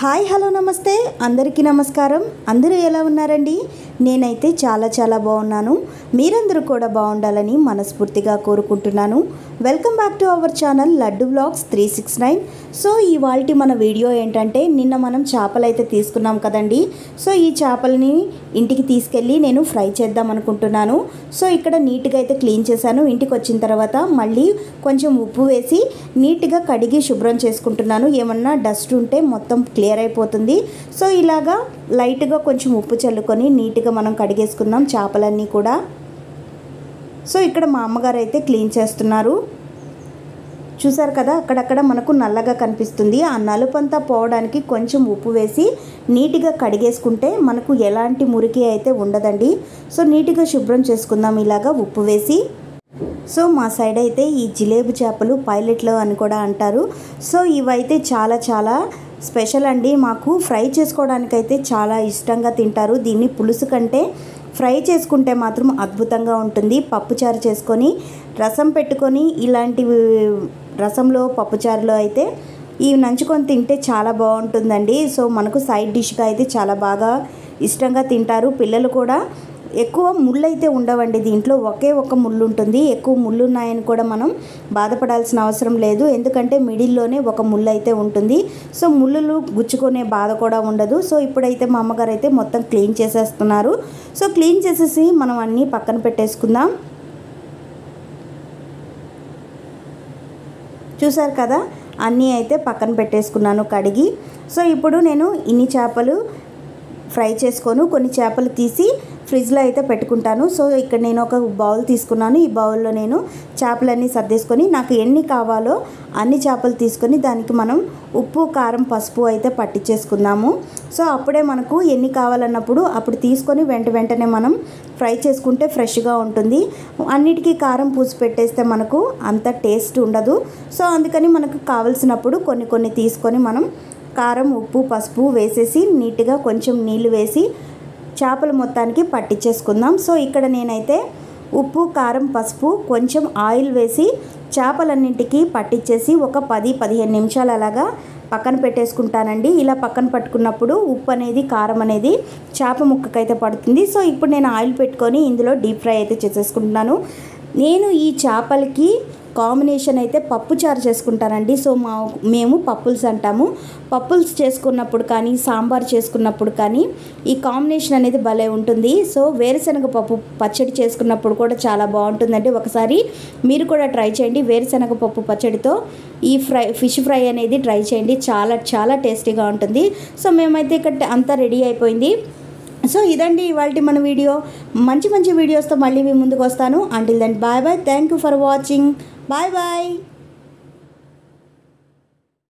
Hi hello నమస్తే అందరికీ నమస్కారం. అందరూ ఎలా ఉన్నారండి? నేనైతే చాలా బాగున్నాను. మీరందరూ కూడా బాగుండాలని మనస్ఫూర్తిగా కోరుకుంటున్నాను. Welcome back to our channel laddu vlogs 369. So ఇవాల్టి మన వీడియో ఏంటంటే, నిన్న మనం చేపలు అయితే తీసుకున్నాం కదండి. సో ఈ చేపలని ఇంటికి తీసుకెళ్ళి నేను ఫ్రై చేద్దాం అనుకుంటున్నాను. సో ఇక్కడ నీట్గా అయితే క్లీన్ చేశాను. ఇంటికి వచ్చిన తర్వాత మళ్ళీ కొంచెం ఉప్పు వేసి నీట్గా కడిగి శుభ్రం చేసుకుంటున్నాను. ఏమన్నా డస్ట్ ఉంటే మొత్తం క్లియర్ అయిపోతుంది. సో ఇలాగా లైట్గా కొంచెం ఉప్పు చల్లుకొని నీట్గా మనం కడిగేసుకుందాం చేపలన్నీ కూడా. సో ఇక్కడ మా అమ్మగారు అయితే క్లీన్ చేస్తున్నారు. చూసారు కదా, అక్కడక్కడ మనకు నల్లగా కనిపిస్తుంది. ఆ నలుపంతా పోవడానికి కొంచెం ఉప్పు వేసి నీట్గా కడిగేసుకుంటే మనకు ఎలాంటి మురికి అయితే ఉండదండి. సో నీట్గా శుభ్రం చేసుకుందాం ఇలాగా ఉప్పు వేసి. సో మా సైడ్ అయితే ఈ జిలేబీ చేపలు పైలెట్లు అని కూడా అంటారు. సో ఇవైతే చాలా స్పెషల్ అండి. మాకు ఫ్రై చేసుకోవడానికైతే చాలా ఇష్టంగా తింటారు. దీన్ని పులుసు కంటే ఫ్రై చేసుకుంటే మాత్రం అద్భుతంగా ఉంటుంది. పప్పుచారు చేసుకొని రసం పెట్టుకొని ఇలాంటి రసంలో పప్పుచారులో అయితే ఇవి నంచుకొని తింటే చాలా బాగుంటుందండి. సో మనకు సైడ్ డిష్గా అయితే చాలా బాగా ఇష్టంగా తింటారు పిల్లలు కూడా. ఎక్కువ ముళ్ళు అయితే ఉండవండి దీంట్లో, ఒకే ఒక ముళ్ళు ఉంటుంది. ఎక్కువ ముళ్ళు ఉన్నాయని కూడా మనం బాధపడాల్సిన అవసరం లేదు, ఎందుకంటే మిడిల్లోనే ఒక ముళ్ళు అయితే ఉంటుంది. సో ముళ్ళులు గుచ్చుకునే బాధ కూడా ఉండదు. సో ఇప్పుడైతే మా అమ్మగారు అయితే మొత్తం క్లీన్ చేసేస్తున్నారు. సో క్లీన్ చేసేసి మనం అన్నీ పక్కన పెట్టేసుకుందాం. చూసారు కదా, అన్నీ అయితే పక్కన పెట్టేసుకున్నాను కడిగి. సో ఇప్పుడు నేను ఇన్ని చేపలు ఫ్రై చేసుకొని కొన్ని చేపలు తీసి ఫ్రిడ్జ్లో అయితే పెట్టుకుంటాను. సో ఇక్కడ నేను ఒక బౌల్ తీసుకున్నాను. ఈ బౌల్లో నేను చేపలన్నీ సర్దేసుకొని నాకు ఎన్ని కావాలో అన్ని చేపలు తీసుకొని దానికి మనం ఉప్పు కారం పసుపు అయితే పట్టించేసుకుందాము. సో అప్పుడే మనకు ఎన్ని కావాలన్నప్పుడు అప్పుడు తీసుకొని వెంటనే మనం ఫ్రై చేసుకుంటే ఫ్రెష్గా ఉంటుంది. అన్నిటికీ కారం పూసి పెట్టేస్తే మనకు అంత టేస్ట్ ఉండదు. సో అందుకని మనకు కావలసినప్పుడు కొన్ని తీసుకొని మనం కారం ఉప్పు పసుపు వేసేసి నీట్గా కొంచెం నీళ్ళు వేసి చేపలు మొత్తానికి పట్టించేసుకుందాం. సో ఇక్కడ నేనైతే ఉప్పు కారం పసుపు కొంచెం ఆయిల్ వేసి చేపలన్నింటికి పట్టించేసి ఒక 10-15 నిమిషాలు అలాగా పక్కన పెట్టేసుకుంటానండి. ఇలా పక్కన పట్టుకున్నప్పుడు ఉప్పు అనేది కారం అనేది చేప ముక్కకైతే పడుతుంది. సో ఇప్పుడు నేను ఆయిల్ పెట్టుకొని ఇందులో డీప్ ఫ్రై అయితే చేసేసుకుంటున్నాను. నేను ఈ చేపలకి కాంబినేషన్ అయితే పప్పుచారు చేసుకుంటానండి. సో మేము పప్పుల్స్ అంటాము. పప్పుల్స్ చేసుకున్నప్పుడు కానీ సాంబార్ చేసుకున్నప్పుడు కానీ ఈ కాంబినేషన్ అనేది భలే ఉంటుంది. సో వేరుశనగ పప్పు పచ్చడి చేసుకున్నప్పుడు కూడా చాలా బాగుంటుందండి. ఒకసారి మీరు కూడా ట్రై చేయండి. వేరుశనగ పప్పు పచ్చడితో ఈ ఫిష్ ఫ్రై అనేది ట్రై చేయండి. చాలా టేస్టీగా ఉంటుంది. సో మేమైతే ఇక్కడ అంతా రెడీ అయిపోయింది. సో ఇదండి ఇవాల్టి మన వీడియో. మంచి వీడియోస్తో మళ్ళీ మీ ముందుకు వస్తాను. Until then bye. Thank you for watching. Bye.